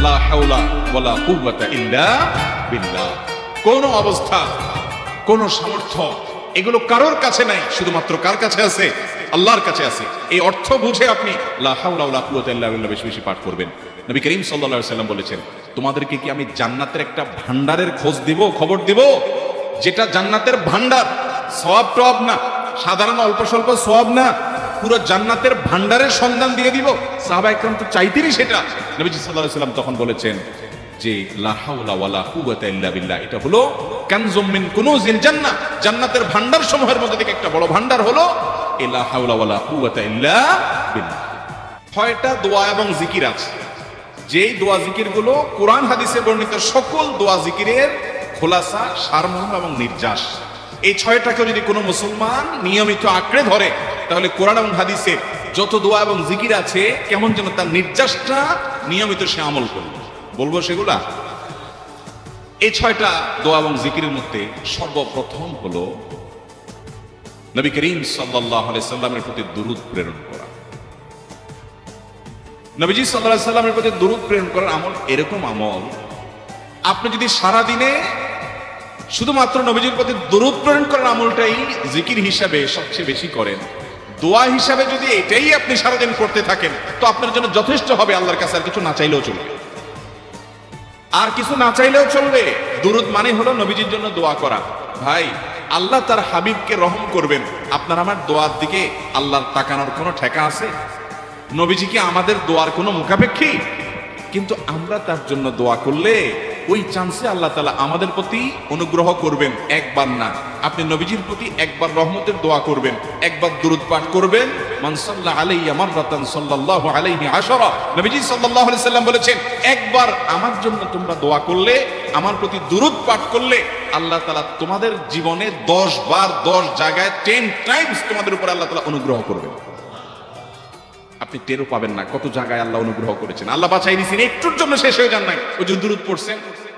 লা হাওলা ওয়ালা কুওয়াতা ইল্লা বিল্লাহ। কোন অবস্থা, কোন সামর্থ্য এগুলো কারোর কাছে নাই, শুধুমাত্র কার কাছে আছে? আল্লাহর কাছে আছে। এই অর্থ বুঝে আপনি লা হাওলা ওয়ালা কুওয়াতা ইল্লা বিল্লাহ বেশি বেশি পাঠ করবেন। নবী করিম সাল্লাল্লাহু আলাইহি ওয়াসাল্লাম বলেছেন, তোমাদেরকে কি আমি জান্নাতের একটা ভান্ডারের খোঁজ দিব, খবর দিব, যেটা জান্নাতের ভান্ডার, সওয়াব টওয়াব না, সাধারণ অল্প স্বল্প সওয়াব না, পুরো জান্নাতের ভান্ডারের সন্ধান দিয়ে দিব। সাহাবা একরাম তো চাইতেনই সেটা। নবীজি সাল্লাল্লাহু আলাইহি ওয়াসাল্লাম তখন বলেছেন যে লা হাওলা ওয়ালা কুওয়াতা ইল্লা বিল্লাহ, এটা হলো কানজুম মিন কুনুজিল জান্নাহ, জান্নাতের ভান্ডার সমূহের মধ্যে থেকে একটা বড় ভান্ডার হলো লা হাওলা ওয়ালা কুওয়াতা ইল্লা বিল্লাহ। 6টা দোয়া এবং জিকির আছে, যেই দোয়া জিকিরগুলো কোরআন হাদিসে বর্ণিত সকল দোয়া জিকিরের খোলাসা, সারমর্ম এবং নির্যাস। এই 6টাকে যদি কোনো মুসলমান নিয়মিত আঁকড়ে ধরে, তাহলে কোরআন এবং হাদিসে যত দোয়া এবং জিকির আছে কেমন যেন তার নির্যাসটা নিয়মিত সে আমল করবে। বলবো সেগুলা। এই 6টা দোয়া এবং জিকিরের মধ্যে সর্বপ্রথম হলো নবী করিম সাল্লাল্লাহু আলাইহি সাল্লামের প্রতি দুরূদ প্রেরণ করা। নবীজি সাল্লাল্লাহু আলাইহি সাল্লামের প্রতি দুরূদ প্রেরণ করার আমল এরকম আমল, আপনি যদি সারা দিনে শুধুমাত্র নবীজির প্রতি দুরূদ প্রেরণ করার আমলটাই জিকির হিসাবে সবচেয়ে বেশি করেন, দোয়া হিসাবে যদি এটাই আপনি সারাদিন করতে থাকেন, তো আপনার জন্য যথেষ্ট হবে। আল্লাহর কাছে আর কিছু না চাইলেও চলবে, আর কিছু না চাইলেও চলবে। দুরূদ মানে হলো নবীজির জন্য দোয়া করা। ভাই, আল্লাহ তার হাবিবকে রহম করবেন, আপনার আমার দোয়ার দিকে আল্লাহর তাকানোর কোনো ঠেকা আছে? নবীজি কি আমাদের দোয়ার কোনো মুখাপেক্ষী? কিন্তু আমরা তার জন্য দোয়া করলে ওই চান্সে আল্লাহ তাআলা আমাদের প্রতি অনুগ্রহ করবেন। একবার না, আপনি নবীজির প্রতি একবার রহমতের দোয়া করবেন, একবার দুরূদ পাঠ করবেন। মান সাল্লা আলাইয়া মাররাতান সাল্লাল্লাহু আলাইহি আশারা, নবীজি সাল্লাল্লাহু আলাইহি সাল্লাম বলেছেন, একবার আমার জন্য তোমরা দোয়া করলে, আমার প্রতি দুরূদ পাঠ করলে, আল্লাহ তাআলা তোমাদের জীবনে 10 বার 10 জায়গায় 10 টাইমস তোমাদের উপর আল্লাহ তাআলা অনুগ্রহ করবেন। আপনি টেরও পাবেন না কত জায়গায় আল্লাহ অনুগ্রহ করেছেন। আল্লাহ বাঁচাই দিয়েছেন, একটুর জন্য শেষ হয়ে যান নাই। ওই যে দুরূদ পড়ছেন,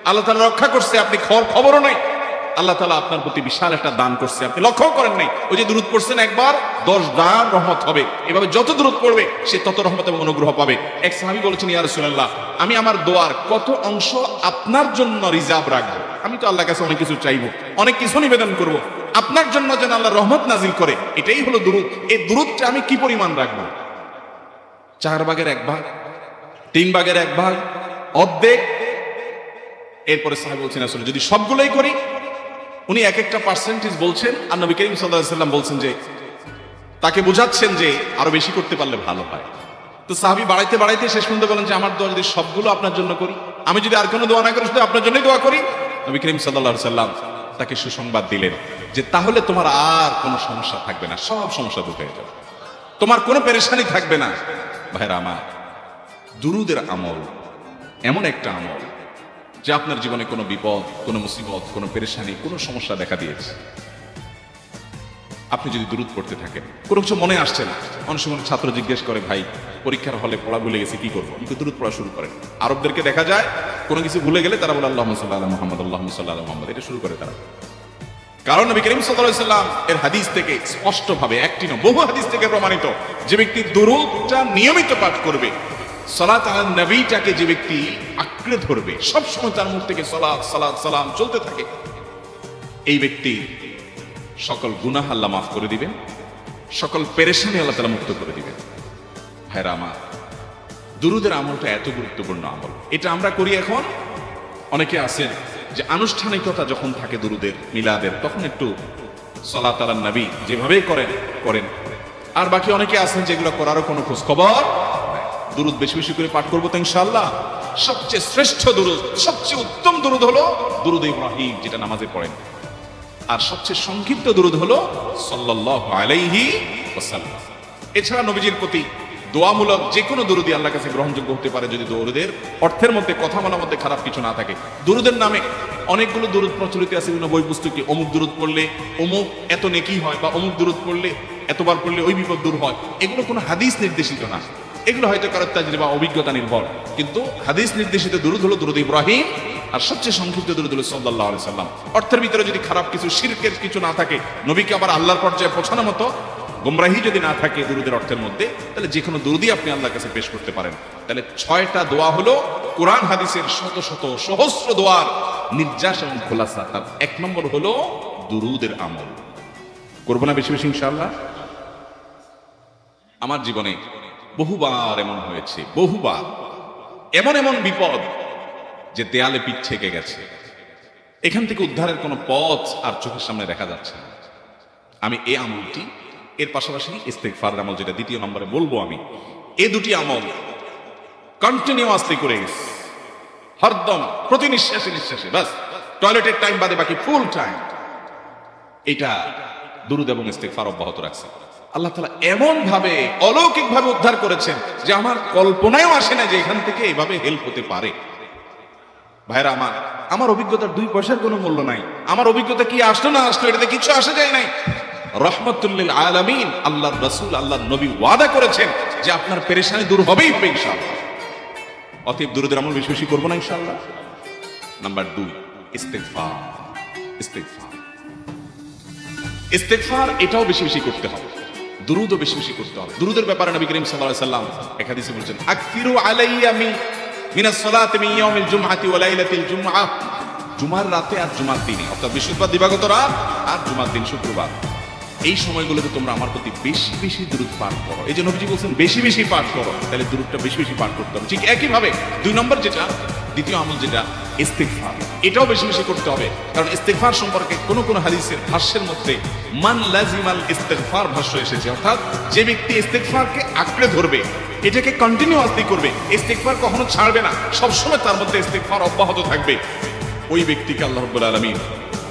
আল্লাহ তাআলা রক্ষা করছে, আপনি খবরও নাই। আল্লাহ তাআলা আপনার প্রতি বিশাল একটা দান করছে, আপনি লক্ষ্য করেন নাই। ওই যে দুরূদ পড়ছেন একবার, 10 দান রহমত হবে। এভাবে যত দুরূদ পড়বে সে তত রহমত এবং অনুগ্রহ পাবে। এক সাহাবী বলেছেন, ইয়া রাসূলুল্লাহ, আমি আমার দোয়ার কত অংশ আপনার জন্য রিজার্ভ রাখবো? আমি তো আল্লাহর কাছে অনেক কিছু চাইবো, অনেক কিছু নিবেদন করব, আপনার জন্য যেন আল্লাহ রহমত নাজিল করে, এটাই হলো দুরূদ। এই দুরূদটা আমি কি পরিমাণ রাখবো? 4 ভাগের 1 ভাগ, 3 ভাগের 1 ভাগ, অর্ধেক? এরপরে সাহাবী বলছেন, আসলে যদি সবগুলোই করি, উনি এক একটা পার্সেন্টেজ বলছেন, আর নবী করিম সাল্লাল্লাহু আলাইহি সাল্লাম বলছেন যে, তাকে বোঝাচ্ছেন যে আরো বেশি করতে পারলে ভালো হয়। তো সাহাবী বাড়াইতে বাড়াইতে শেষ পর্যন্ত বলেন যে, আমার দোয়া যদি সবগুলো আপনার জন্য করি, আমি যদি আর কোনো দোয়া না করি, শুধু আপনার জন্যই দোয়া করি। নবী করিম সাল্লাল্লাহু আলাইহি সাল্লাম তাকে সুসংবাদ দিলেন যে, তাহলে তোমার আর কোনো সমস্যা থাকবে না, সব সমস্যা দূর হয়ে যাবে, তোমার কোনো পেরেশানি থাকবে না। ভাইরা আমার, দুরূদের আমল এমন একটা আমল যে আপনার জীবনে কোনো বিপদ, কোনো মুসিবত, কোনো পেরেশানি, কোনো সমস্যা দেখা দিয়েছে, আপনি যদি দুরূদ পড়তে থাকেন, কোনো কিছু মনে আসছে না, অনেক সময় ছাত্র জিজ্ঞেস করে, ভাই পরীক্ষার হলে পড়া ভুলে গেছে, কি করবো? কিন্তু দুরূদ পড়া শুরু করেন। আরবদেরকে দেখা যায় কোনো কিছু ভুলে গেলে তারা বলে আল্লাহুম্মা সাল্লি আলা মুহাম্মদ, আল্লাহুম্মা সাল্লি আলা মুহাম্মদ, এটা শুরু করে তারা। কারণ নবী করিম সাল্লাল্লাহু আলাইহি ওয়াসাল্লাম এর হাদিস থেকে স্পষ্টভাবে, একটি নয় বহু হাদিস থেকে প্রমাণিত, যে ব্যক্তি দুরূদটা নিয়মিত পাঠ করবে, সালাত আলা নবীটাকে যে ব্যক্তি আঁকড়ে ধরবে, সব সময় তার মুখ থেকে সালাত সালাত সালাম চলতে থাকে, এই ব্যক্তি সকল গুনাহ আল্লাহ মাফ করে দিবেন, সকল পেরেশানি আল্লাহ তাআলা মুক্ত করে দিবেন। ভাইরা আমার, দুরূদের আমলটা এত গুরুত্বপূর্ণ আমল, এটা আমরা করি এখন। অনেকে আছেন যে আনুষ্ঠানিকতা যখন থাকে দুরূদের, মিলাদের, তখন একটু সালাত আলা নবী যেভাবে করেন। আর বাকি অনেকে আছেন যেগুলো করারও কোনো খোঁজ খবর। দুরূদ বেশি বেশি করে পাঠ করবো তো ইনশাআল্লাহ। সবচেয়ে শ্রেষ্ঠ দুরূদ, সবচেয়ে উত্তম দুরূদ হলো দুরূদ ইব্রাহিম, যেটা নামাজে পড়েন। আর সবচেয়ে সংক্ষিপ্ত দুরূদ হলো সাল্লাল্লাহু আলাইহি ওয়াসাল্লাম। এছাড়া নবীজির প্রতি দোয়ামূলক যে কোনো দুরূদই আল্লাহর কাছে গ্রহণযোগ্য হতে পারে, যদি দুরূদের অর্থের মধ্যে, কথা বলার মধ্যে খারাপ কিছু না থাকে। দুরূদের নামে অনেকগুলো দুরূদ প্রচলিত আছে বিভিন্ন বই পুস্তকে, অমুক দুরূদ পড়লে অমুক এত নেকি হয়, বা অমুক দুরূদ পড়লে এতবার পড়লে ওই বিপদ দূর হয়। এগুলো কোনো হাদিস নির্দেশিত না, এগুলো হয়তো কারো তাজরিবা অভিজ্ঞতা নির্ভর। কিন্তু হাদিস নির্দেশিত দুরূদ হলো দুরূদ ইব্রাহিম, আর সবচেয়ে সংক্ষিপ্ত দুরূদ হলো সাল্লাল্লাহু আলাইহি সাল্লাম। অর্থের ভিতরে যদি খারাপ কিছু, শিরকের কিছু না থাকে, নবীকে আবার আল্লাহর পর্যায়ে পৌঁছানোর মতো গুমরাহি যদি না থাকে দুরূদের অর্থের মধ্যে, তাহলে যে কোনো দুরূদই আপনি আল্লাহর কাছে পেশ করতে পারেন। তাহলে 6টা দোয়া হলো কোরআন হাদিসের শত শত সহস্র দোয়ার নির্যাস এবং খোলাসা। তার এক নম্বর হলো দুরুদের আমল। করবো না বেশি বেশি ইনশাআল্লাহ? আমার জীবনে বহুবার এমন হয়েছে, বহুবার এমন এমন বিপদ যে দেয়ালে পিঠ থেকে গেছে, এখান থেকে উদ্ধারের কোনো পথ আর চোখের সামনে দেখা যাচ্ছে না। আমি এই আমলটি, এর পাশাপাশি ইস্তেগফার আমল, যেটা দ্বিতীয় নম্বরে বলবো আমি, এই দুটি আমল কন্টিনিউয়াসলি করে গেছি, হরদম প্রতি নিঃশ্বাসে নিঃশ্বাসে, বাস টয়লেটের টাইম বাদে বাকি ফুল টাইম এটা দুরূদ এবং ইস্তেগফার অব্যাহত রাখছে। আল্লাহ তাআলা এমন ভাবে অলৌকিক ভাবে উদ্ধার করেছেন যে আমার কল্পনায়ও আসে না যে এখান থেকে এভাবে হেল্প হতে পারে। ভাইরা আমার, আমার অভিজ্ঞতার 2 পয়সার কোনো মূল্য নাই। আমার অভিজ্ঞতা কি আসলো না আসলো এটাতে কিছু আসে যায় নাই। রহমাতুল লিল আলামিন আল্লাহর রাসূল, আল্লাহর নবী ওয়াদা করেছেন যে আপনার পেরেশানি দূর হবেই হবে ইনশাআল্লাহ। অতএব দুরূদের আমল বেশি বেশি করব না ইনশাআল্লাহ। নাম্বার 2, ইস্তেগফার। ইস্তেগফার ইস্তেগফার এটাও বেশি বেশি করতে হবে, দুরূদও বেশি বেশি করতে হবে। দুরূদের ব্যাপারে নবী করিম সাল্লাল্লাহু আলাইহি সাল্লাম এক হাদিসে বলেছেন, আকফিরু আলাইয়া মিনাস সালাতি মিন ইয়াউমিল জুমআতি ওয়া লাইলাতিল জুমআহ। জুমার রাতে আর জুমার দিনে, অর্থাৎ বৃহস্পতিবার দিবাগত রাত আর জুমার দিন শুক্রবার, এই সময়গুলোতে তোমরা আমার প্রতি বেশি বেশি দুরূদ পাঠ করো। এই যে নবীজি বলছেন বেশি বেশি পাঠ করো, তাহলে দুরূদটা বেশি বেশি পাঠ করতে হবে। ঠিক একইভাবে 2 নম্বর যেটা, দ্বিতীয় আমল যেটা ইস্তেগফার, এটাও বেশি বেশি করতে হবে। কারণ ইস্তেগফার সম্পর্কে কোন কোন হাদিসের ভাষ্যের মধ্যে মান লাজিমাল ইস্তেগফার ভাষ্য এসেছে, অর্থাৎ যে ব্যক্তি ইস্তেগফারকে আঁকড়ে ধরবে, এটাকে কন্টিনিউয়াসলি করবে, ইস্তেগফার কখনো ছাড়বে না, সবসময় তার মধ্যে ইস্তেগফার অব্যাহত থাকবে, ওই ব্যক্তিকে আল্লাহ রাব্বুল আলামিন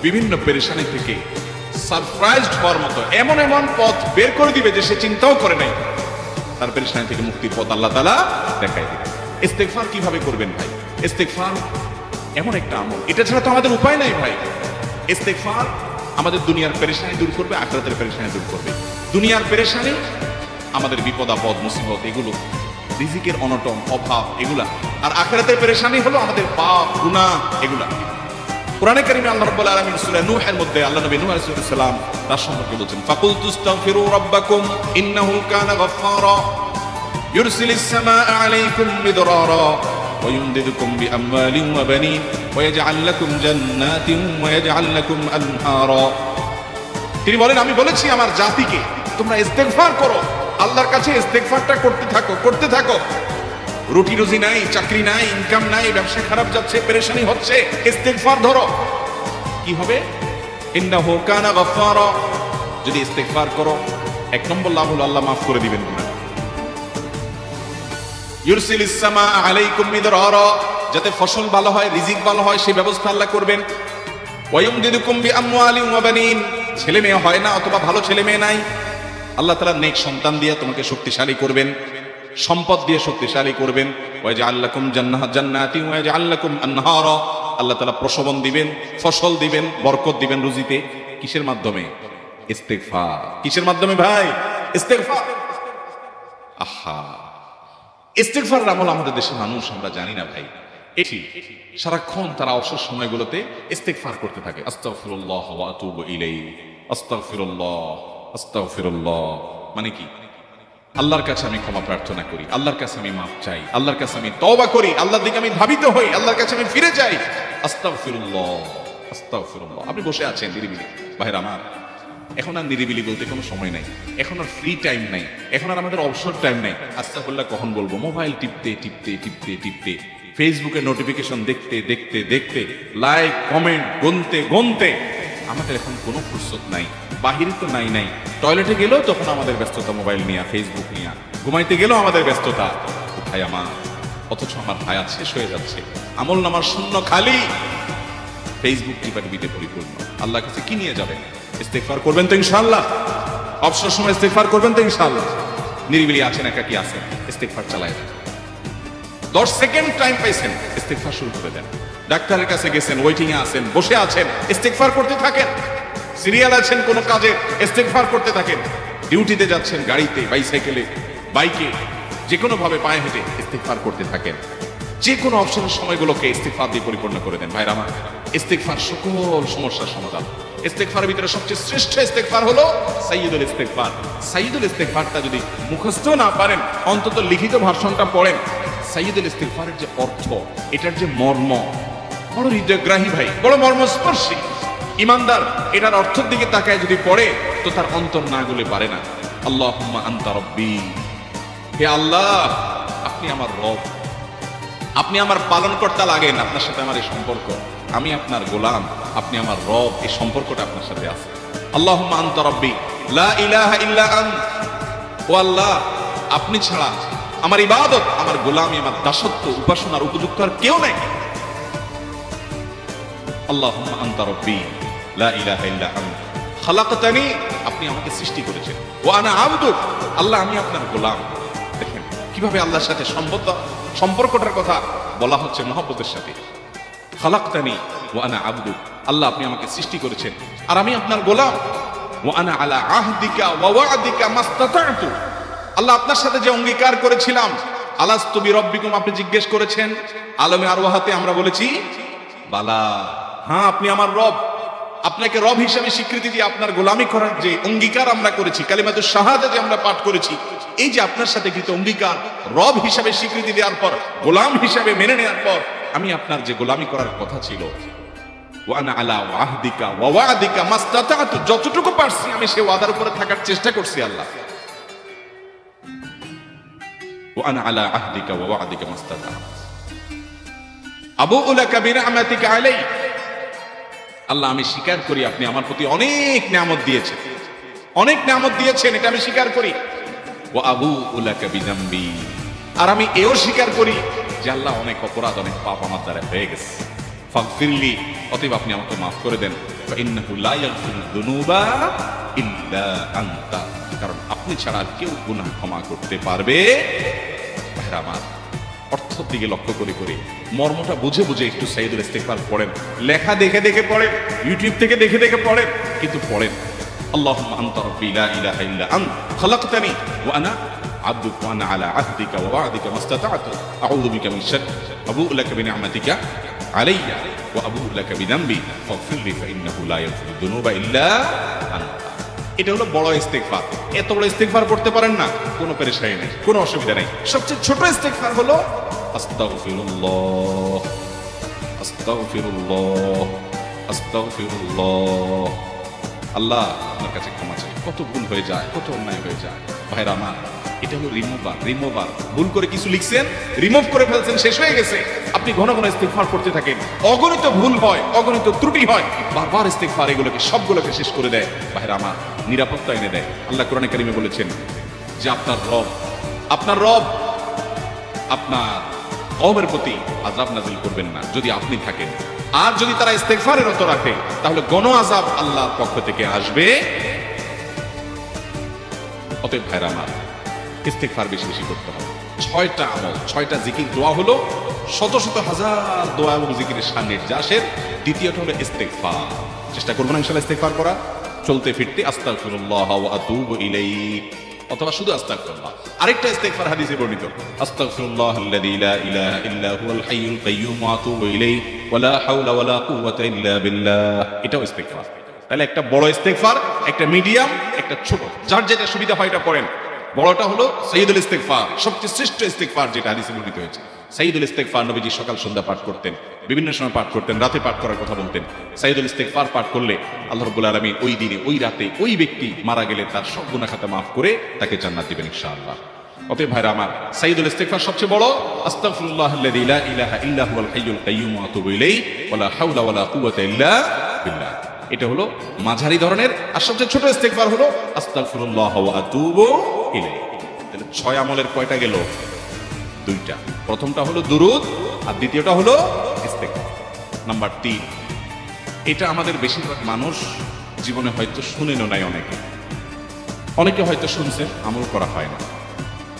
বিভিন্ন পেরেশানি থেকে সারপ্রাইজড হওয়ার মতো এমন এমন পথ বের করে দিবে যে সে চিন্তাও করে নাই। তার পেরেশানি থেকে মুক্তির পথ আল্লাহ তাআলা দেখাই দিবে। ইস্তেগফার কিভাবে করবেন ভাই? ইস্তেগফার এমন একটা আমল, এটা ছাড়া তো আমাদের উপায় নাই ভাই। ইস্তেগফার আমাদের দুনিয়ার পেরেশানি দূর করবে, আখিরাতের পেরেশানি দূর করবে। দুনিয়ার পেরেশানি, আমাদের বিপদ আপদ মুসিবত, এগুলো রিজিকের অনটন অভাব এগুলা, আর আখিরাতের পেরেশানি হলো আমাদের পাপ গুনাহ এগুলা। কোরআনে কারিমে আল্লাহ রাব্বুল আলামিন সূরা নূহের মধ্যে আল্লাহ নবী নূহ আলাইহিস সালাম তার সম্পর্কে বলেছেন, ফাকুলতু আস্তাগফিরু রাব্বাকুম ইন্নাহু কানা গাফফারা ইউরসিলিস সামাআ আলাইকুম মিদরারা ওয়া ইউমদিদুকুম বিআমওয়ালিন ওয়া বানিন ওয়া ইয়াজআল লাকুম জান্নাতিন ওয়া ইয়াজআল লাকুম আনহারা। তিনি বলেন, আমি বলেছি আমার জাতিকে তোমরা ইস্তেগফার করো, আল্লাহর কাছে ইস্তেগফারটা করতে থাকো, করতে থাকো। রুটি রুজি নাই, চাকরি নাই, ইনকাম নাই, ব্যবসা খারাপ যাচ্ছে, পেরেশানি হচ্ছে, ইস্তেগফার ধরো, কি হবে? ইন্নাহু কানা গাফফারা। যদি ইস্তেগফার করো, 1 নম্বর লাভ হলো আল্লাহ মাফ করে দিবেন গুনাহ। ইউরসিলিস সামাআ আলাইকুম মিদরারা, যাতে ফসল ভালো হয়, রিজিক ভালো হয়, সেই ব্যবস্থা আল্লাহ করবেন। ওয়া ইউমদিদুকুম বিআমওয়ালিন ওয়া বানিন, ছেলে মেয়ে হয় না অথবা ভালো ছেলে মেয়ে নাই, আল্লাহ তাআলা নেক সন্তান দিয়ে তোমাকে শক্তিশালী করবেন, সম্পদ দিয়ে শক্তিশালী করবেন। ওয়া ইয়াজআল লাকুম জান্নাতিন ওয়া ইয়াজআল লাকুম আনহারা, আল্লাহ তাআলা প্রসবন দিবেন, ফসল দিবেন, বরকত দিবেন রুজিতে। কিসের মাধ্যমে? ইস্তেগফার। কিসের মাধ্যমে ভাই? ইস্তেগফার। আহা, ইস্তেগফার আমল আমাদের দেশের মানুষ আমরা জানি না ভাই। এটি সারাক্ষণ তারা অবসর সময়গুলোতে ইস্তেগফার করতে থাকে, আস্তাগফিরুল্লাহ ওয়া আতুবু ইলাইহি, আস্তাগফিরুল্লাহ আস্তাগফিরুল্লাহ। মানে কি? আল্লাহর কাছে আমি ক্ষমা প্রার্থনা করি, আল্লাহর কাছে আমি মাফ চাই, আল্লাহর কাছে আমি তওবা করি, আল্লাহর দিকে আমি ধাবিত হই, আল্লাহর কাছে আমি ফিরে যাই, আস্তাগফিরুল্লাহ আস্তাগফিরুল্লাহ। আপনি বসে আছেন নিরিবিলি, ভাইরা আমার, এখন আর নিরিবিলি বলতে কোনো সময় নাই, এখন আর ফ্রি টাইম নাই, এখন আর আমাদের অবসর টাইম নাই। আস্তাগফিরুল্লাহ কখন বলবো? মোবাইল টিপতে টিপতে টিপতে টিপতে, ফেসবুকে নোটিফিকেশন দেখতে দেখতে দেখতে, লাইক কমেন্ট গুনতে গুনতে আমাদের এখন কোনো ফুরসত নাই। বাহিরে তো নাই, টয়লেটে গেলেও তখন আমাদের ব্যস্ততা মোবাইল নিয়ে, ফেসবুক নিয়ে, ঘুমাইতে গেলেও আমাদের ব্যস্ততা। ভাই আমার, অথচ আমার হায়াত শেষ হয়ে যাচ্ছে, আমল নামার শূন্য খালি, ফেসবুক টিপাটিপিতে পরিপূর্ণ। আল্লাহর কাছে কি নিয়ে যাবেন? ইস্তেগফার করবেন তো ইনশাআল্লাহ? অবসর সময় ইস্তেগফার করবেন তো ইনশাআল্লাহ? নিরিবিলি আছেন, একাকী আছেন, ইস্তেগফার চালায় দেন। 10 সেকেন্ড টাইম পাইছেন, ইস্তেগফার শুরু করে দেন। ডাক্তারের কাছে গেছেন, ওয়েটিং এ আছেন, বসে আছেন, ইস্তেগফার করতে থাকেন। সিরিয়াল আছেন কোন কাজে, ইস্তেগফার করতে থাকেন। ডিউটিতে যাচ্ছেন, গাড়িতে, বাইসাইকেলে, বাইকে, যে কোনো ভাবে পায়ে হেঁটে ইস্তেগফার করতে থাকেন। যে কোনো অবসরের সময়গুলোকে ইস্তেগফার দিয়ে পরিপূর্ণ করে দেন। ভাইরা আমার, ইস্তেগফার সকল সমস্যার সমাধান। ইস্তেগফারের ভিতরে সবচেয়ে শ্রেষ্ঠ ইস্তেগফার হলো সাইয়্যিদুল ইস্তেগফার। সাইয়্যিদুল ইস্তেগফারটা যদি মুখস্থ না পারেন, অন্তত লিখিত ভার্সনটা পড়েন। সাইয়্যিদুল ইস্তিগফারের যে অর্থ, এটার যে মর্ম বড় হৃদয়গ্রাহী ভাই, বড় মর্মস্পর্শী। ইমানদার এটার অর্থের দিকে তাকায় যদি পড়ে তো তার অন্তর না গলে পারে না। আল্লাহুম্মা আনতা রব্বি, হে আল্লাহ আপনি আমার রব, আপনি আমার পালনকর্তা লাগেন, আপনার সাথে আমার এই সম্পর্ক, আমি আপনার গোলাম, আপনি আমার রব, এই সম্পর্কটা আপনার সাথে আছে। আল্লাহুম্মা আনতা রব্বি লা ইলাহা ইল্লা আন্ত, ও আল্লাহ আপনি ছাড়া আমার ইবাদত, আমার গোলামি, আমার দাসত্ব, উপাসনার উপযুক্ত আর কেউ নেই। আল্লাহুম্মা আনতা রব্বি লা ইলাহা ইল্লা আন্ত খালাকতানি, আপনি আমাকে সৃষ্টি করেছেন, ওয়া আনা আবদুক, আল্লাহ আমি আপনার গোলাম। দেখেন কিভাবে আল্লাহর সাথে সম্পর্কটার কথা বলা হচ্ছে মহব্বতের সাথে। খালাকতানি ওয়া আনা আবদুক, আল্লাহ আপনি আমাকে সৃষ্টি করেছেন আর আমি আপনার গোলাম। ওয়া আনা আলা আহদিকা ওয়া ওয়া'দিকা মাস্তাতা'তু, আল্লাহ আপনার সাথে যে অঙ্গীকার করেছিলাম, আলাস্তু বিরব্বিকুম, আপনি জিজ্ঞেস করেছেন, আলমে আরওয়াহাতে আমরা বলেছি বালা, হ্যাঁ আপনি আমার রব। আপনাকে রব হিসেবে স্বীকৃতি দিয়ে আপনার গোলামি করার যে অঙ্গীকার আমরা করেছি, কালিমাতুশ শাহাদা যে আমরা পাঠ করেছি, এই যে আপনার সাথে কৃত অঙ্গীকার, রব হিসেবে স্বীকৃতি দেওয়ার পর, গোলাম হিসেবে মেনে নেওয়ার পর, আমি আপনার যে গোলামি করার কথা ছিল, ওয়া আনা আলা আহদিকা ওয়া ওয়া'দিকা মাস্তাতা'তু, যতটুকু পারছি আমি সে ওয়াদার উপরে থাকার চেষ্টা করছি আল্লাহ। ওয়া আনা আলা আহদিকা ওয়া ওয়া'দিকা মাস্তাতা'তু আবুউ লাকা বিনি'মাতিকা আলাইহি, আল্লাহ আমি স্বীকার করি আপনি আমার প্রতি অনেক নিয়ামত দিয়েছেন, অনেক নিয়ামত দিয়েছেন, এটা আমি স্বীকার করি। ওয়া আবুউ লাকা বিযামবি, আর আমি এও স্বীকার করি যে আল্লাহ অনেক অপরাধ, অনেক পাপ আমার দ্বারা হয়ে গেছে। ফাগফিরলি, অতএব আপনি আমাকে মাফ করে দেন। ফাইন্নাহু লা ইয়াগফিরুয যুনুবা ইল্লা আনতা, কারণ আপনি ছাড়া কেউ গুনাহ ক্ষমা করতে পারবে। ভাইরা আমার, অর্থের দিকে লক্ষ্য করে করে মর্মটা বুঝে বুঝে একটু সাইয়্যিদুল ইস্তিগফার পড়েন, লেখা দেখে দেখে পড়েন, ইউটিউব থেকে দেখে দেখে পড়েন, কিন্তু পড়েন। আল্লাহুম্মা আনতা রাব্বি লা ইলাহা ইল্লা আন্ত খালাকতানি ওয়া আনা আবদুক ওয়া আনা আলা আহদিকা ওয়া ওয়া'দিকা মাস্তাতা'তু আউযু বিকা মিন শাররি আবুউ লাকা বিনি'মাতিকা আলাইয়া ওয়া আবুউ লাকা বিযামবি ফাগফিরলি ফাইন্নাহু লা ইয়াগফিরুয যুনুবা ইল্লা আনতা। এটা হলো বড় ইস্তিগফার। এত বড় ইস্তিগফার করতে পারেন না, কোনো পেরেশানি নেই, কোনো অসুবিধা নেই। সবচেয়ে ছোট ইস্তিগফার হলো আস্তাগফিরুল্লাহ, আস্তাগফিরুল্লাহ, আস্তাগফিরুল্লাহ। আল্লাহ আপনার কাছে ক্ষমা চাই, কত ভুল হয়ে যায়, কত অন্যায় হয়ে যায়। ভাইরা আমার, এটা হলো রিমুভার। ভুল করে কিছু লিখছেন, রিমুভ করে ফেলছেন, শেষ হয়ে গেছে। আপনি ঘন ঘন ইস্তিগফার করতে থাকেন, অগণিত ভুল হয়, অগণিত ত্রুটি হয়, বারবার ইস্তিগফার এগুলোকে সবগুলোকে শেষ করে দেয়। ভাইরা আমার, নিরাপত্তা এনে দেয়। আল্লাহ কোরআনে কারিমে বলেছেন যে আপনার রব আপনার কওমের প্রতি আযাব নাযিল করবেন না যদি আপনি থাকেন, আর যদি তারা ইস্তিগফারে রত রাখে তাহলে গণ আযাব আল্লাহর পক্ষ থেকে আসবে। অতএব ভাইরা আমার, ইস্তিগফার বেশি বেশি করতে হবে। 6টা আমল, 6টা জিকির, দোয়া হলো শত শত হাজার দোয়া এবং জিকিরের নির্যাসের। দ্বিতীয়টা হলো ইস্তিগফার। চেষ্টা করবেন ইনশাআল্লাহ ইস্তিগফার করা, চলতে ফিরতে আস্তাগফিরুল্লাহ ওয়া আতুবু ইলাইহি, অথবা শুধু আস্তাগফিরুল্লাহ। আরেকটা ইস্তিগফার হাদিসে বর্ণিত, আস্তাগফিরুল্লাহাল্লাযী লা ইলাহা ইল্লা হুয়াল হাইয়ুল কাইয়্যুম ওয়া আতুবু ইলাইহি ওয়া লা হাওলা ওয়া লা কুওয়াতা ইল্লা বিল্লাহ। এটাও ইস্তিগফার। তাহলে একটা বড় ইস্তিগফার, একটা মিডিয়াম, একটা ছোট, যার যেটা সুবিধা হয় এটা পড়েন। বড়টা হলো সাইয়্যিদুল ইস্তিগফার, সবচেয়ে শ্রেষ্ঠ ইস্তিগফার যেটা হাদিসে বর্ণিত হয়েছে। সাইয়্যিদুল ইস্তিগফার নবীজি সকাল সন্ধ্যা পাঠ করতেন, বিভিন্ন সময় পাঠ করতেন, রাতে পাঠ করার কথা বলতেন। সাইয়্যিদুল ইস্তিগফার পাঠ করলে আল্লাহ রাব্বুল আলামিন ওই দিনে, ওই রাতে, ওই ব্যক্তি মারা গেলে তার সব গুনাহ খাতা মাফ করে তাকে জান্নাত দিবেন ইনশাআল্লাহ। অতএব ভাইরা আমার, সাইয়্যিদুল ইস্তিগফার সবচেয়ে বড়, আস্তাগফিরুল্লাহাল্লাযী লা ইলাহা ইল্লা হুয়াল হাইয়ুল কাইয়্যুম ওয়া আতুবু ইলাইহি ওয়া লা হাওলা ওয়া লা কুওয়াতা ইল্লা বিল্লাহ। এটা হলো মাঝারি ধরনের। আর সবচেয়ে ছোট ইস্তিগফার হলো আস্তাগফিরুল্লাহ ওয়া আতুবু ইলাইহি। তাহলে 6 আমলের কয়টা গেল? 2টা। প্রথমটা হলো দুরূদ, আর দ্বিতীয়টা হলো ইস্তিগফার। নাম্বার 3, এটা আমাদের বেশিরভাগ মানুষ জীবনে হয়তো শুনেনও নাই, অনেকে হয়তো শুনছেন, আমল করা হয় না।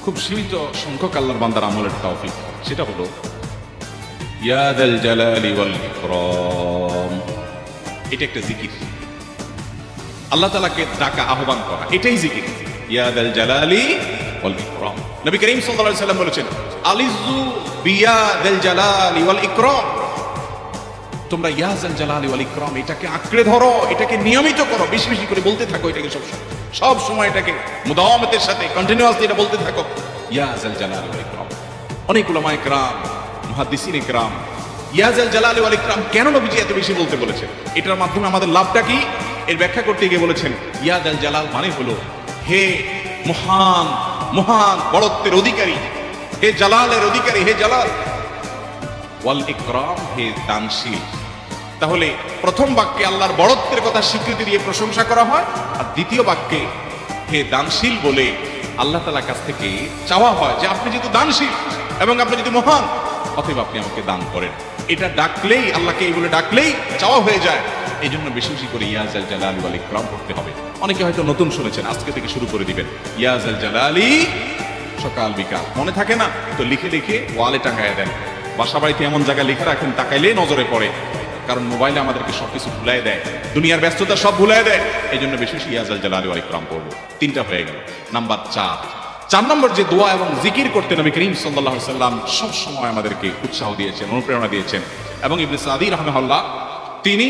খুব সীমিত সংখ্যক আল্লাহর বান্দার আমলের তৌফিক, সেটা হলো ইয়া যাল জালালি ওয়াল ইকরাম। এটা একটা জিকির, আল্লাহ তাআলাকে ডাকা, আহ্বান করা, এটাই জিকির। ইয়া যাল জালালি ওয়াল ইকরাম। নবী করিম সাল্লাল্লাহু আলাইহি ওয়াসাল্লাম বলেছেন, আলিযু বিয়া যাল জালালি ওয়াল ইকরাম। তোমরা ইয়া যাল জালালি ওয়াল ইকরাম এটাকে আঁকড়ে ধরো, এটাকে নিয়মিত করো, বেশি বেশি করে বলতে থাকো, এটাকে সব সময় এটাকে মুদাওয়ামাতের সাথে কন্টিনিউয়াসলি এটা বলতে থাকো, ইয়া যাল জালালি ওয়াল ইকরাম। অনেক উলামায়ে কেরাম, মুহাদ্দিসিনে কেরাম ইয়া যাল জালালি ওয়াল ইকরাম কেন নবীজি এত বেশি বলতে বলেছেন, এটার মাধ্যমে আমাদের লাভটা কি, এর ব্যাখ্যা করতে গিয়ে বলেছেন ইয়া যাল জালাল মানে হলো হে মহান মহান বড়ত্বের অধিকারী, হে জালালের অধিকারী, হে জালাল, ওয়াল ইকরাম হে দানশীল। তাহলে প্রথম বাক্যে আল্লাহর বড়ত্বের কথা স্বীকৃতি দিয়ে প্রশংসা করা হয়, আর দ্বিতীয় বাক্যে হে দানশীল বলে আল্লাহ তাআলার কাছ থেকে চাওয়া হয় যে আপনি যেহেতু দানশীল এবং আপনি যদি মহান, অতএব আপনি আমাকে দান করেন। এটা ডাকলেই, আল্লাহকে এই বলে ডাকলেই চাওয়া হয়ে যায়। এই জন্য বেশি বেশি করে ইয়া যাল জালালি ওয়াল ইকরাম পড়তে হবে। অনেকে হয়তো নতুন শুনেছেন, আজকে থেকে শুরু করে দিবেন ইয়া যাল জালালি, সকাল বিকাল মনে থাকে না তো লিখে লিখে ওয়ালে টাঙ্গায় দেন। বাসা বাড়িতে এমন জায়গায় লিখে রাখেন তাকাইলে নজরে পড়ে, কারণ মোবাইলে আমাদেরকে সবকিছু ভুলাই দেয়, দুনিয়ার ব্যস্ততা সব ভুলাই দেয়। এই জন্য বেশি বেশি ইয়া যাল জালালি ওয়াল ইকরাম পড়বো। 3টা হয়ে গেল। নাম্বার 4 নম্বর যে দোয়া এবং জিকির করতে নবী করিম সাল্লাল্লাহু আলাইহি সাল্লাম সব সময় আমাদেরকে উৎসাহ দিয়েছেন, অনুপ্রেরণা দিয়েছেন। এবং ইবনে সাদি রাহিমাহুল্লাহ তিনি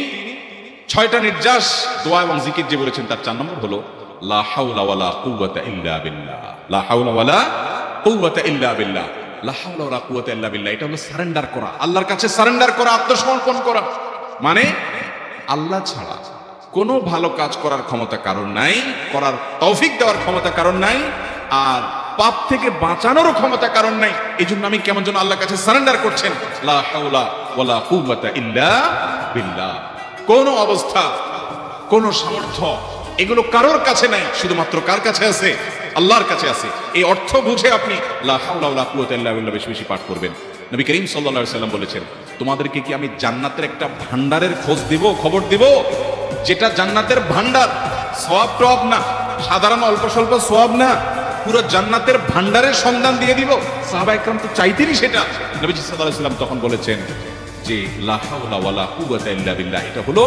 6টা নির্যাস দোয়া এবং জিকির যে বলেছেন তার 4 নম্বর হলো লা হাওলা ওয়ালা কুওয়াতা ইল্লা বিল্লাহ। লা হাওলা ওয়ালা কুওয়াতা ইল্লা বিল্লাহ। লা হাওলা ওয়ালা কুওয়াতা ইল্লা বিল্লাহ, এটা হলো সারেন্ডার করা, আল্লাহর কাছে সারেন্ডার করা, আত্মসমর্পণ করা। মানে আল্লাহ ছাড়া কোনো ভালো কাজ করার ক্ষমতা কারণ নাই, করার তৌফিক দেওয়ার ক্ষমতা কারণ নাই, আর পাপ থেকে বাঁচানোরও ক্ষমতা কারণ নাই। এই জন্য আমি কেমন যেন আল্লাহর কাছে সারেন্ডার করছেন, লা হাওলা ওয়ালা কুওয়াতা ইল্লা বিল্লাহ। কোন অবস্থা, কোন সামর্থ্য এগুলো কারোর কাছে নাই, শুধুমাত্র কার কাছে আছে? আল্লাহর কাছে আছে। এই অর্থ বুঝে আপনি লা হাওলা ওয়ালা কুওয়াতা ইল্লা বিল্লাহ বেশি বেশি পাঠ করবেন। নবী করিম সাল্লাল্লাহু আলাইহি সাল্লাম বলেছেন, তোমাদেরকে কি আমি জান্নাতের একটা ভান্ডারের খোঁজ দিব, খবর দিব, যেটা জান্নাতের ভান্ডার, সওয়াব টওয়াব না, সাধারণ অল্প স্বল্প সওয়াব না, পুরো জান্নাতের ভান্ডারের সন্ধান দিয়ে দিব। সাহাবা একরাম তো চাইতেনই সেটা। নবীজি সাল্লাল্লাহু আলাইহি সাল্লাম তখন বলেছেন যে লা হাওলা ওয়ালা কুওয়াতা ইল্লা বিল্লাহ, এটা হলো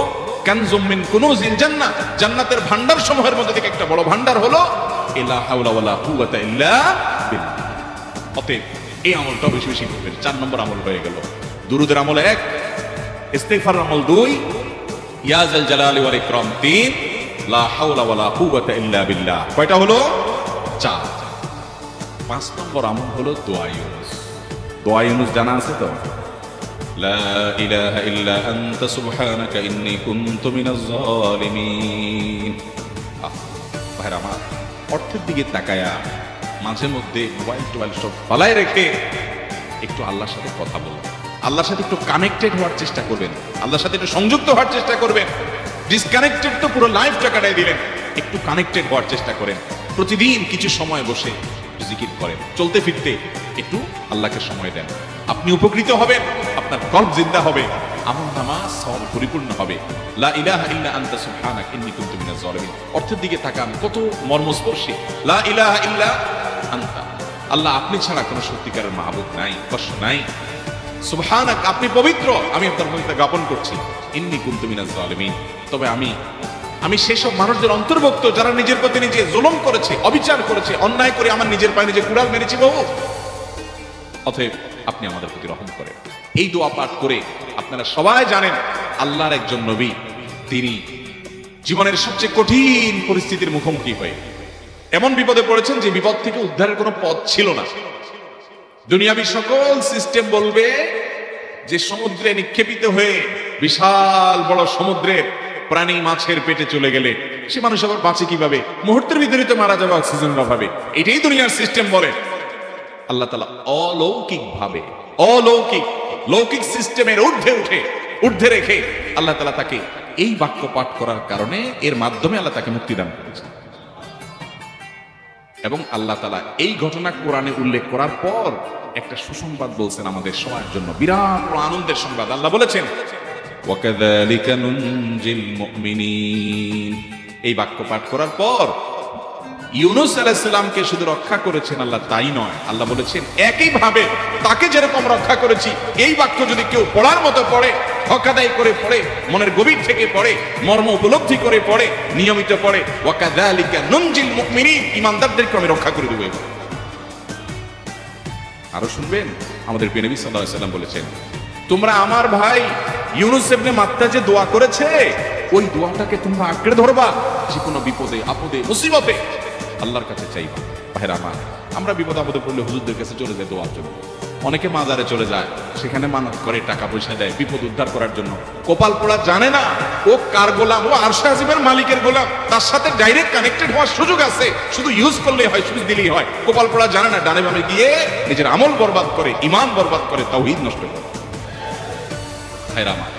কানজুম মিন কুনুজিল জান্নাহ, জান্নাতের ভান্ডার সমূহের মধ্যে থেকে একটা বড় ভান্ডার হলো লা হাওলা ওয়ালা কুওয়াতা ইল্লা বিল্লাহ। অতএব এই আমলটা বেশি বেশি করবেন। 4 নম্বর আমল হয়ে গেল। দুরুদের আমল 1, ইস্তিগফার আমল 2, ইয়া যাল জালালি ওয়াল ইকরাম 3, লা হাওলা ওয়ালা কুওয়াতা ইল্লা বিল্লাহ। কয়টা হলো? 4। 5 নম্বর আমল হলো দোয়া ইউনুস। দোয়া ইউনুস জানা আছে তো? লা ইলাহা ইল্লা আনতা সুবহানাকা ইন্নী কুনতু মিনাজ জালিমিন। ভাইরা আমার, অর্থের দিকে তাকায়া মাঝে মধ্যে মোবাইল টোবাইল সব ফালায় রেখে একটু আল্লাহর সাথে কথা বলবেন, আল্লাহর সাথে একটু কানেক্টেড হওয়ার চেষ্টা করবেন, আল্লাহর সাথে একটু সংযুক্ত হওয়ার চেষ্টা করবেন। ডিসকানেক্টেড তো পুরো লাইফটা কাটাই দিলেন, একটু কানেক্টেড হওয়ার চেষ্টা করেন। প্রতিদিন কিছু সময় বসে জিকির করেন, চলতে ফিরতে একটু আল্লাহকে সময় দেন। আপনি উপকৃত হবেন, আপনার কলব জিন্দা হবে, আমল নামা সওয়াব পরিপূর্ণ হবে। লা ইলাহা ইল্লা আনতা সুবহানাকা ইন্নী কুনতু মিনাজ জালিমিন। অর্থের দিকে তাকান, কত মর্মস্পর্শী। লা ইলাহা ইল্লা আনতা, আল্লাহ আপনি ছাড়া কোনো সত্যিকারের মাহবুব নাই, কষ্ট নাই। সুবহানাক, আপনি পবিত্র, আমি আপনার পবিত্রতা জ্ঞাপন করছি। ইন্নী কুনতু মিনাজ জালিমিন, তবে আমি সেসব মানুষদের অন্তর্ভুক্ত যারা নিজের প্রতি নিজে জুলুম করেছে, অবিচার করেছে, অন্যায় করে আমার নিজের পায়ে নিজে কুড়াল মেরেছি বহু। অতএব আপনি আমাদের প্রতি রহম করেন। এই দোয়া পাঠ করে আপনারা সবাই জানেন আল্লাহর একজন নবী, তিনি জীবনের সবচেয়ে কঠিন পরিস্থিতির মুখোমুখি হয়ে এমন বিপদে পড়েছেন যে বিপদ থেকে উদ্ধারের কোনো পথ ছিল না। দুনিয়াবি সকল সিস্টেম বলবে যে সমুদ্রে নিক্ষেপিত হয়ে বিশাল বড় সমুদ্রের প্রাণী মাছের পেটে চলে গেলে সে মানুষ আবার বাঁচে কিভাবে? মুহূর্তের ভিতরে তো মারা যাবে অক্সিজেনের অভাবে। এটাই দুনিয়ার সিস্টেম বলে। আল্লাহ তাআলা অলৌকিক ভাবে, লৌকিক সিস্টেমের ঊর্ধ্বে রেখে আল্লাহ তাআলা তাকে এই বাক্য পাঠ করার কারণে, এর মাধ্যমে আল্লাহ তাকে মুক্তি দান করেছেন। এবং আল্লাহ তাআলা এই ঘটনা কোরআনে উল্লেখ করার পর একটা সুসংবাদ বলছেন আমাদের সবার জন্য, বিরাট বড় আনন্দের সংবাদ। আল্লাহ বলেছেন ওয়াকাযালিকা নুনজিল মুমিনিন। এই বাক্য পাঠ করার পর ইউনুস আলাইহিস সালামকে শুধু রক্ষা করেছেন আল্লাহ তাই নয়, আল্লাহ বলেছেন একইভাবে তাকে যেরকম রক্ষা করেছি, এই বাক্য যদি কেউ পড়ার মতো পড়ে, হকাদাই করে পড়ে, মনের গভীর থেকে পড়ে, মর্ম উপলব্ধি করে পড়ে, নিয়মিত পড়ে, ওয়াকাযালিকা নুনজিল মুমিনিন, ঈমানদারদেরকে আমি রক্ষা করে দেব। আরো শুনবেন, আমাদের প্রিয় নবী সাল্লাল্লাহু আলাইহি ওয়াসাল্লাম বলেছেন, তোমরা আমার ভাই ইউনুস ইবনে মাত্তা যে দোয়া করেছে, ওই দোয়াটাকে তোমরা আঁকড়ে ধরবা, যে কোনো বিপদে আপদে মুসিবতে আল্লাহর কাছে চাইবা। ভাইরা আমার, আমরা বিপদ আপদে পড়লে হুজুরদের কাছে চলে যাই দোয়ার জন্য। অনেকে মাজারে চলে যায়, সেখানে মানত করে, টাকা পয়সা দেয় বিপদ উদ্ধার করার জন্য। কপাল পোড়া জানে না ও কার গোলাম, ও আরশে আজিমের মালিকের গোলাম, তার সাথে ডাইরেক্ট কানেক্টেড হওয়ার সুযোগ আছে, শুধু ইউজ করলেই হয়, সুযোগ দিলেই হয়। কপাল পোড়া জানে না, ডানে বামে গিয়ে নিজের আমল বরবাদ করে, ইমান বরবাদ করে, তাওহীদ নষ্ট করে। ভাইরা আমার,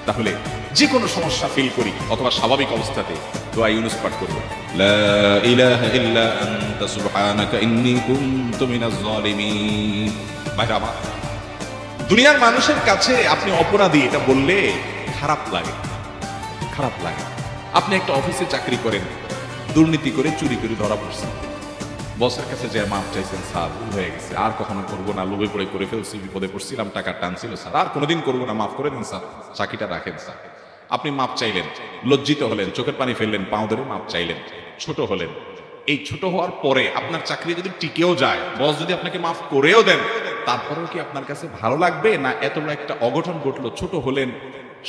তাহলে যে কোনো সমস্যা ফিল করি অথবা স্বাভাবিক অবস্থাতে দোয়া ইউনুস পাঠ করব, লা ইলাহা ইল্লা আনতা সুবহানাকা ইন্নী কুনতু মিনাজ জালিমিন। ভাইরা আমার, দুনিয়ার মানুষের কাছে আপনি অপরাধী এটা বললে খারাপ লাগে, খারাপ লাগে। আপনি একটা অফিসে চাকরি করেন, দুর্নীতি করে চুরি করে ধরা পড়ছেন, বসের কাছে যে মাপ চাইছেন, স্যার ভুল হয়ে গেছে, আর কখনো করবো না, লোভে পড়ে করে ফেলছি, বিপদে পড়ছিলাম, টাকার টান ছিল স্যার, আর কোনোদিন করবো না, মাফ করে দিন স্যার, চাকরিটা রাখেন স্যার। আপনি মাপ চাইলেন, লজ্জিত হলেন, চোখের পানি ফেললেন, পাও ধরে মাপ চাইলেন, ছোট হলেন। এই ছোট হওয়ার পরে আপনার চাকরি যদি টিকেও যায়, বস যদি আপনাকে মাফ করেও দেন, তারপরেও কি আপনার কাছে ভালো লাগবে? না এত বড় একটা অঘটন ঘটলো, ছোট হলেন,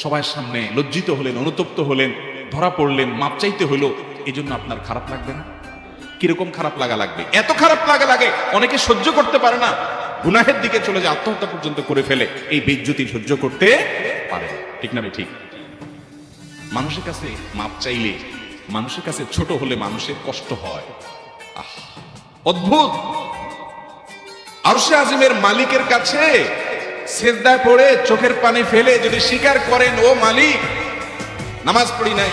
সবার সামনে লজ্জিত হলেন, অনুতপ্ত হলেন, ধরা পড়লেন, মাপ চাইতে হলো, এই জন্য আপনার খারাপ লাগবে না? কিরকম খারাপ লাগা লাগবে? এত খারাপ লাগা লাগে অনেকে সহ্য করতে পারে না, গুনাহের দিকে চলে যায়, আত্মহত্যা পর্যন্ত করে ফেলে, এই বেইজ্জতি সহ্য করতে পারে না। ঠিক না? ঠিক। মানুষের কাছে মাপ চাইলে, মানুষের কাছে ছোট হলে মানুষের কষ্ট হয়। অদ্ভুত। আরশে আজিমের মালিকের কাছে সিজদায় পড়ে চোখের পানি ফেলে যদি স্বীকার করেন, ও মালিক, নামাজ পড়ি নাই,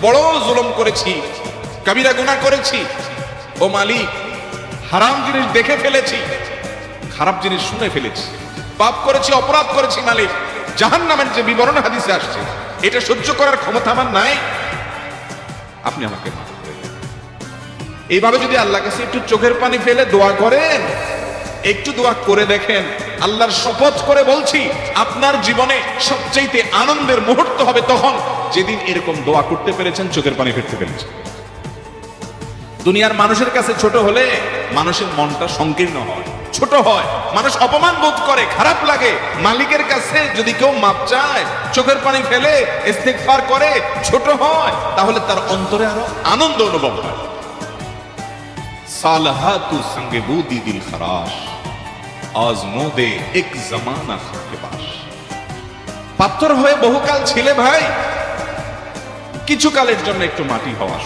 বড় জুলুম করেছি, কবিরা গুনাহ করেছি, ও মালিক, হারাম জিনিস দেখে ফেলেছি, খারাপ জিনিস শুনে ফেলেছি, পাপ করেছি, অপরাধ করেছি মালিক, জাহান্নামের যে বিবরণ হাদিসে আসছে এটা সহ্য করার ক্ষমতা আমার নাই, আপনি আমাকে মাফ করে দেন। এইভাবে যদি আল্লাহর কাছে একটু চোখের পানি ফেলে দোয়া করেন, একটু দোয়া করে দেখেন, আল্লাহর শপথ করে বলছি, আপনার জীবনে সবচেয়ে আনন্দের মুহূর্ত হবে তখন যেদিন এরকম দোয়া করতে পেরেছেন, চোখের পানি ফেলতে পেরেছেন। দুনিয়ার মানুষের কাছে ছোট হলে মানুষের মনটা সংকীর্ণ হয়, ছোট হয়, মানুষ অপমান বোধ করে, খারাপ লাগে। মালিকের কাছে যদি কেউ মাপ চায়, চোখের পানি ফেলে, ইস্তিগফার করে, ছোট হয়, তাহলে তার অন্তরে আরো আনন্দ অনুভব হয়। সালাহাতু সঙ্গে বুদি দিল খরাশ, আজমোদে এক জামানা খাকে বাস। পাথর হয়ে বহুকাল ছিলে ভাই, কিছু কালের জন্য একটু মাটি হওয়া,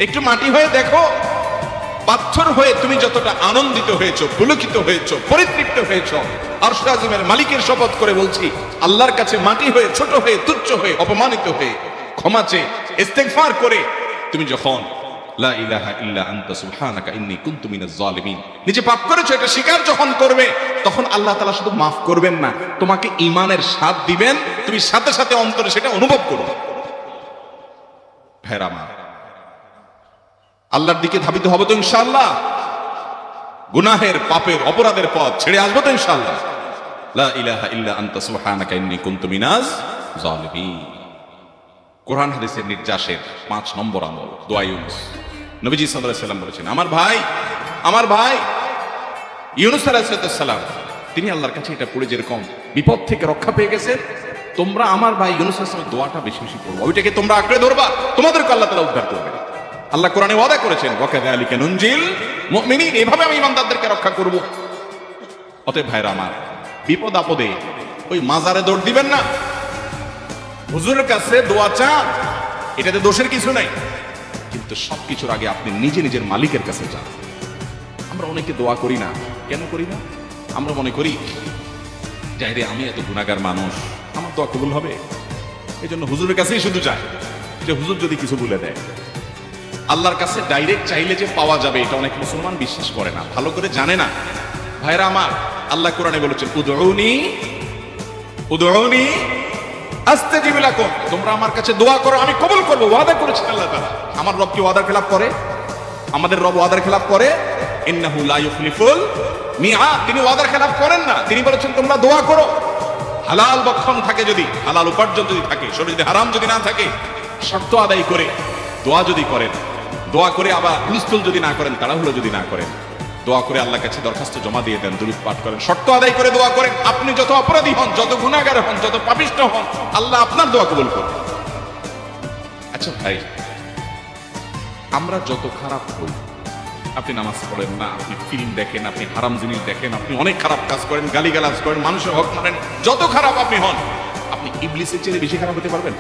একটু মাটি হয়ে দেখো, পাথর হয়ে তুমি যতটা আনন্দিত হয়েছো, পুলকিত হয়েছো, পরিতৃপ্ত হয়েছো, আরশে আজিমের মালিকের শপথ করে বলছি, আল্লাহর কাছে মাটি হয়ে, ছোট হয়ে, তুচ্ছ হয়ে, অপমানিত হয়ে, ক্ষমা চেয়ে, ইস্তিগফার করে তুমি যখন লা ইলাহা ইল্লা আনতা সুবহানাকা ইন্নী কুনতু মিনাজ জালিমিন, নিজে পাপ করেছো এটা স্বীকার যখন করবে, তখন আল্লাহ তাআলা শুধু মাফ করবেন না, তোমাকে ঈমানের স্বাদ দিবেন, তুমি সাথে সাথে অন্তরে সেটা অনুভব করবে। ভাইরা আমার, আল্লাহর দিকে ধাবিত হবে তো ইনশাআল্লাহ, গুনাহের, পাপের, অপরাধের পথ ছেড়ে আসবো তো ইনশাআল্লাহ। লা ইলাহা ইল্লা আনতা সুবহানাকা ইন্নী কুনতু মিনাজ জালিমিন। কোরআন হাদিসের নির্যাসের 5 নম্বর আমল দোয়া ইউনুস। নবীজি সাল্লাল্লাহু আলাইহি ওয়াসাল্লাম বলেছেন, আমার ভাই ইউনুস আলাইহিস সালাম, তিনি আল্লাহর কাছে এটা পড়ে যেরকম বিপদ থেকে রক্ষা পেয়ে গেছেন, তোমরা আমার ভাই ইউনুস আলাইহিস সালামের দোয়াটা বেশি বেশি পড়বা, ওইটাকে তোমরা আঁকড়ে ধরবা, তোমাদেরকে আল্লাহ তাআলা উদ্ধার করবে। আল্লাহ কোরআনে ওয়াদা করেছেন, ওয়াকাযালিকা নুনজিল মুমিনিন, এভাবে আমি ইমানদারদেরকে রক্ষা করব। অতএব ভাইরা আমার, বিপদ আপদে ওই মাজারে দৌড় দিবেন না, হুজুরের কাছে দোয়া চান, এটাতে দোষের কিছু নাই, কিন্তু সবকিছুর আগে আপনি নিজে নিজের মালিকের কাছে যান। আমরা অনেকে দোয়া করি না, কেন করি না? আমরা মনে করি যাই রে, আমি এত গুনাহগার মানুষ, আমার দোয়া কবুল হবে, এই জন্য হুজুরের কাছেই শুধু চাই, যে হুজুর যদি কিছু বলে দেয়। আল্লাহর কাছে ডাইরেক্ট চাইলে যে পাওয়া যাবে, এটা অনেক মুসলমান বিশ্বাস করে না, ভালো করে জানে না। ভাইরা আমার, আল্লাহ কোরআনে বলেছেন, উদউনি আস্তাজিব লাকুম, তোমরা আমার কাছে দোয়া করো, আমি কবুল করব, ওয়াদা করেছেন আল্লাহ তাআলা। আমার রব কি ওয়াদার খেলাফ করে? আমাদের রব ওয়াদার খেলাফ করে? ইন্নাহু লা ইউখলিফুল মিআদ, তিনি ওয়াদার খেলাফ করেন না। তিনি বলেছেন তোমরা দোয়া করো, হালাল বক্ষণ থাকে, যদি হালাল উপার্জন যদি থাকে, শরীরে যদি হারাম যদি না থাকে, শর্ত আদায় করে দোয়া যদি করেন, দোয়া করে আবার হুলস্থুল যদি না করেন, তাড়াহুড়ো যদি না করেন, দোয়া করে আল্লাহর কাছে দরখাস্ত জমা দিয়ে দেন, দুরূদ পাঠ করেন, শর্ত আদায় করে দোয়া করেন, আপনি যত অপরাধী হন, যত গুনাহগার হন, যত পাপিষ্ঠ হন, আল্লাহ আপনার দোয়া কবুল করবেন। আচ্ছা ভাই, আমরা যত খারাপ হই, আপনি নামাজ পড়েন না, আপনি ফিল্ম দেখেন, আপনি হারাম জিনিস দেখেন, আপনি অনেক খারাপ কাজ করেন, গালিগালাজ করেন, মানুষের হক মানেন, যত খারাপ আপনি হন, আপনি ইবলিসের চেয়ে বেশি খারাপ হতে পারবেন?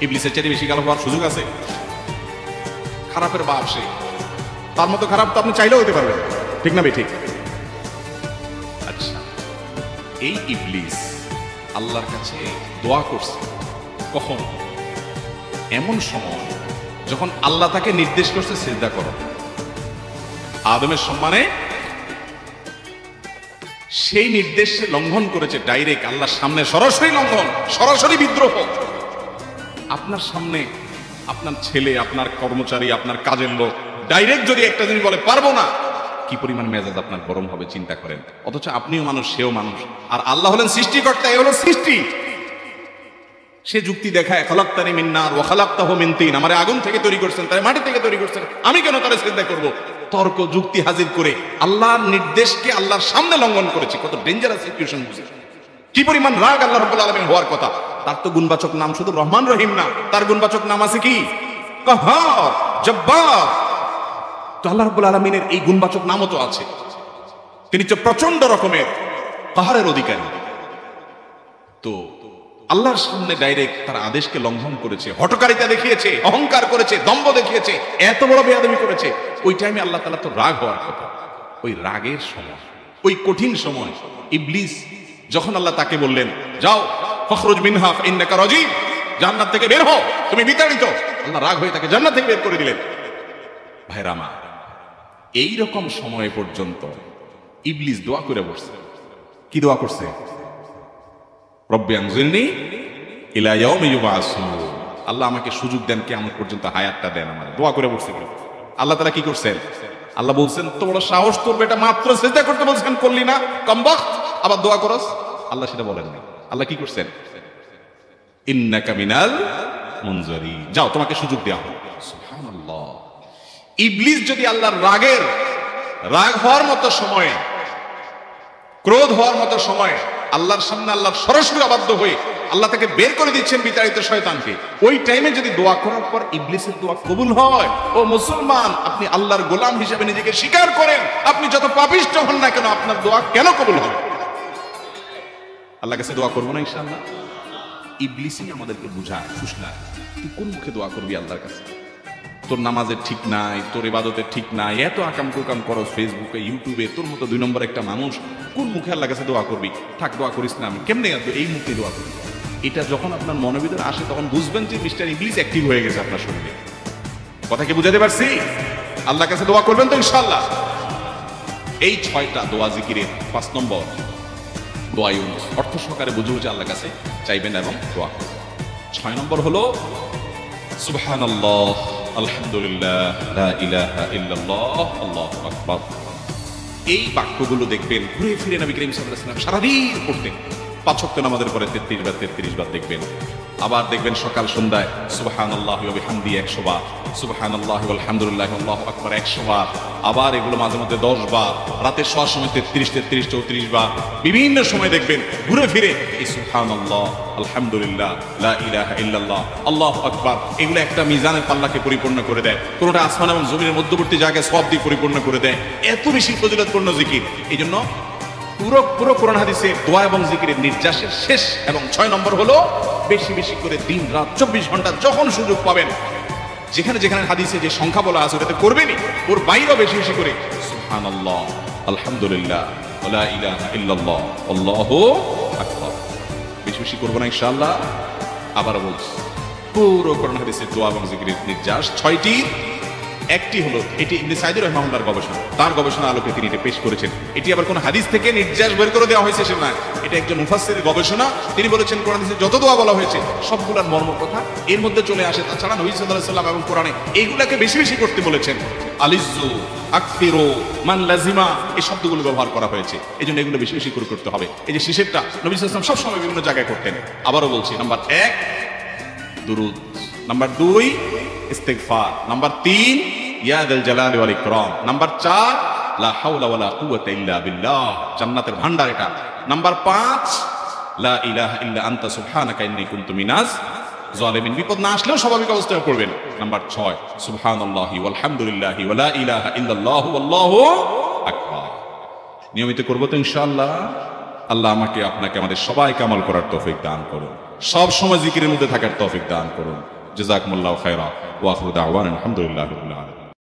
ইবলিসের চেয়ে বেশি খারাপ হওয়ার সুযোগ আছে? খারাপের বাপ সে, তার মতো খারাপ তো আপনি চাইলেও হতে পারবেন, ঠিক না বে ঠিক? আচ্ছা, এই ইবলিস আল্লাহর কাছে দোয়া করছে কখন? এমন সময় যখন আল্লাহ তাকে নির্দেশ করছে সিজদা করো আদমের সম্মানে। সেই নির্দেশ লঙ্ঘন করেছে ডাইরেক্ট আল্লাহর সামনে, সরাসরি লঙ্ঘন, সরাসরি বিদ্রোহ। আপনার সামনে আপনার ছেলে, আপনার কর্মচারী, আপনার কাজের লোক ডাইরেক্ট যদি একটা জিনিস বলে পারবো না, কি পরিমাণ মেজাজ আপনার গরম হবে চিন্তা করেন। অথচ আপনিও মানুষ, সেও মানুষ, আর আল্লাহ হলেন সৃষ্টিকর্তা, এ হলো সৃষ্টি। সে যুক্তি দেখায়, খালাক্তানি মিন নার ওয়া খালাক্তাহু মিন তিন, আমারে আগুন থেকে তৈরি করছেন, তারে মাটি থেকে তৈরি করছেন, আমি কেন তারে সিজদা করব? তর্ক যুক্তি হাজির করে আল্লাহর নির্দেশকে আল্লাহর সামনে লঙ্ঘন করেছে। কত ডেঞ্জারাস সিচুয়েশন, বুঝে কি পরিমাণ রাগ আল্লাহ রাব্বুল আলামিন হওয়ার কথা। তার তো গুণবাচক নাম শুধু রহমান রহিম না, তার গুণবাচক নাম আছে কি? কাহ্হার, জব্বার। তো আল্লাহ রাব্বুল আলামিনের এই গুণবাচক নামও তো আছে। তিনি তো প্রচন্ড রকমের কাহারের অধিকারী। তো আল্লাহর সামনে ডাইরেক্ট তার আদেশকে লঙ্ঘন করেছে, হঠকারিতা দেখিয়েছে, অহংকার করেছে, দম্ভ দেখিয়েছে, এত বড় বেয়াদবি করেছে। ওই টাইমে আল্লাহ তাআলা তো রাগ হওয়ার কথা। ওই রাগের সময়, ওই কঠিন সময় ইবলিস যখন আল্লাহ তাকে বললেন যাও ফখরুজ মিনহা ইন্নাকা রাজিম, জান্নাত থেকে বের হও, তুমি বিতাড়িত, আল্লাহ রাগ হয়ে তাকে জান্নাত থেকে বের করে দিলেন। ভাইরা আমার, এই রকম সময় পর্যন্ত ইবলিস দোয়া করে বসছে। কি দোয়া করছে? রব্বি আনজিরনি ইলা ইয়াউমি ইউবআসুন, আল্লাহ আমাকে সুযোগ দেন, কিয়ামত পর্যন্ত হায়াতটা দেন আমার। দোয়া করে বসছে। আল্লাহ তাআলা কি করছেন? আল্লাহ বলছেন তো বড় সাহস তোর, বেটা মাত্র সিজদা করতে বলছেন করলি না, কমবখত, আবার দোয়া করস? আল্লাহ সেটা বলেন না। আল্লাহ কি করছেন? ইন্নাকা মিনাল মুনজারিন, যাও তোমাকে সুযোগ দেওয়া হবে। সুবহানাল্লাহ। ইবলিস যদি আল্লাহর রাগ হওয়ার মতো সময়ে, ক্রোধ হওয়ার মতো সময়ে আল্লাহর সামনে আল্লাহর সরাসরি অবাধ্য হয়ে আল্লাহ তাকে বের করে দিচ্ছেন বিতাড়িত শয়তানকে, ওই টাইমে যদি দোয়া করার পর ইবলিসের দোয়া কবুল হয়, ও মুসলমান, আপনি আল্লাহর গোলাম হিসেবে নিজেকে স্বীকার করেন, আপনি যত পাপিষ্ঠ হন না কেন, আপনার দোয়া কেন কবুল হবে? আল্লাহর কাছে দোয়া করবো না ইনশাআল্লাহ? ইবলিসই আমাদেরকে বুঝায়, ফুসলায়, তুই কোন মুখে দোয়া করবি আল্লাহর কাছে? তোর নামাজের ঠিক নাই, তোর ইবাদতের ঠিক নাই, এত আকাম কুকাম করস ফেসবুকে, ইউটিউবে, তোর মতো 2 নম্বর একটা মানুষ, কোন মুখে আল্লাহর কাছে দোয়া করবি? থাক, দোয়া করিস না, আমি কেমনে এই মুখে দোয়া করি? এটা যখন আপনার মনের ভিতরে আসে, তখন বুঝবেন যে মিস্টার ইবলিস অ্যাক্টিভ হয়ে গেছে আপনার শরীরে। কথা কি বুঝাতে পারছি? আল্লাহর কাছে দোয়া করবেন তো ইনশাআল্লাহ? এই 6টা দোয়া জিকিরের 5 নম্বর দোয়া ইউনুস, অর্থ সহকারে বুঝে বুঝে আল্লাহর কাছে চাইবেন এবং দোয়া করবেন। 6 নম্বর হলো সুবহানাল্লাহ, আলহামদুলিল্লাহ, লা ইলাহা ইল্লাল্লাহ, আল্লাহু আকবার। এই বাক্যগুলো দেখবেন ঘুরে ফিরে নবী করিম সাল্লাল্লাহু আলাইহি ওয়াসাল্লাম সারাদিন পড়তেন। 5 ওয়াক্ত নামাজের পরে 33 বার দেখবেন। আবার দেখবেন সকাল সন্ধ্যায় সুবহানাল্লাহি ওয়া বিহামদিহি 100 বার, সুবহানাল্লাহি ওয়াল হামদুলিল্লাহি আল্লাহু আকবার 100 বার। আবার এগুলো মাঝে মধ্যে 10 বার, রাতে শোয়ার সময় 33, 34 বার। বিভিন্ন সময় দেখবেন ঘুরে ফিরে এই সুবহানাল্লাহ, আলহামদুলিল্লাহ, লা ইলাহা ইল্লাল্লাহ, আল্লাহু আকবার, এগুলো একটা মিজানের পাল্লাকে পরিপূর্ণ করে দেয়। কোনটা আসমান এবং জমিনের মধ্যবর্তী জায়গায় সওয়াব দিয়ে পরিপূর্ণ করে দেয়। এত বেশি ফজিলতপূর্ণ জিকির। এইজন্য পুরো কোরআন হাদিসে দোয়া এবং জিকিরের নির্যাসের শেষ এবং 6 নম্বর হলো বেশি বেশি করে দিন রাত 24 ঘন্টা যখন সুযোগ পাবেন, যেখানে যেখানে হাদিসে যে সংখ্যা বলা আছে ওটাতে করবেনই, ওর বাইরেও বেশি বেশি করে সুবহানাল্লাহ, আলহামদুলিল্লাহ, লা ইলাহা ইল্লাল্লাহ, আল্লাহু আকবার বেশি বেশি করব না ইনশাআল্লাহ। আবার বলছি, পুরো কোরআন হাদিসে দোয়া এবং জিকিরের নির্যাস 6টি। একটি হলো, এটি ইবনে সাঈদী রাহিমাহুল্লাহর গবেষণা, তার গবেষণা আলোকে তিনি এটা পেশ করেছেন। এটি আবার কোন হাদিস থেকে নির্যাস বের করে দেওয়া হয়েছে সে না, এটা একজন মুফাসসিরের গবেষণা। তিনি বলেছেন কোরআন হাদিসে যত দোয়া বলা হয়েছে সবগুলোর মর্ম কথা এর মধ্যে চলে আসে। তাছাড়া নবী সাল্লাল্লাহু আলাইহি ওয়াসাল্লাম এবং কোরআনে এইগুলাকে বেশি বেশি করতে বলেছেন। আলিজ্জু, আকফিরু, মান লাজিমা, এই শব্দগুলো ব্যবহার করা হয়েছে। এজন্য এগুলো বেশি বেশি করে করতে হবে। এই যে শেষেরটা নবী সাল্লাল্লাহু আলাইহি ওয়াসাল্লাম সবসময় বিভিন্ন জায়গায় করতেন। আবারও বলছি, নাম্বার 1 দুরূদ, নাম্বার 2 ইস্তিগফার, নাম্বার 3 ইয়া যাল জালালি ওয়াল ইকরাম, নাম্বার 4 লা হাওলা ওয়ালা কুওয়াতা ইল্লা বিল্লাহ, জান্নাতের ভান্ডার এটা। নাম্বার 5 লা ইলাহা ইল্লা আনতা সুবহানাকা ইন্নী কুনতু মিনাজ জালিমিন। বিপদ না আসলেও স্বাভাবিক অবস্থায় পড়বেন। নাম্বার 6 সুবহানাল্লাহি ওয়ালহামদুলিল্লাহি ওয়ালা ইলাহা ইল্লাল্লাহু আল্লাহু আকবার। নিয়মিত করব তো ইনশাআল্লাহ। আল্লাহ আমাকে আপনাকে আমাদের সবাইকে আমল করার তৌফিক দান করুন, সব সময় জিকিরের মধ্যে থাকার তৌফিক দান করুন। জাযাকুমুল্লাহু খায়রা ওয়া আখিরু দাওয়ানা আলহামদুলিল্লাহি রাব্বিল আলামিন।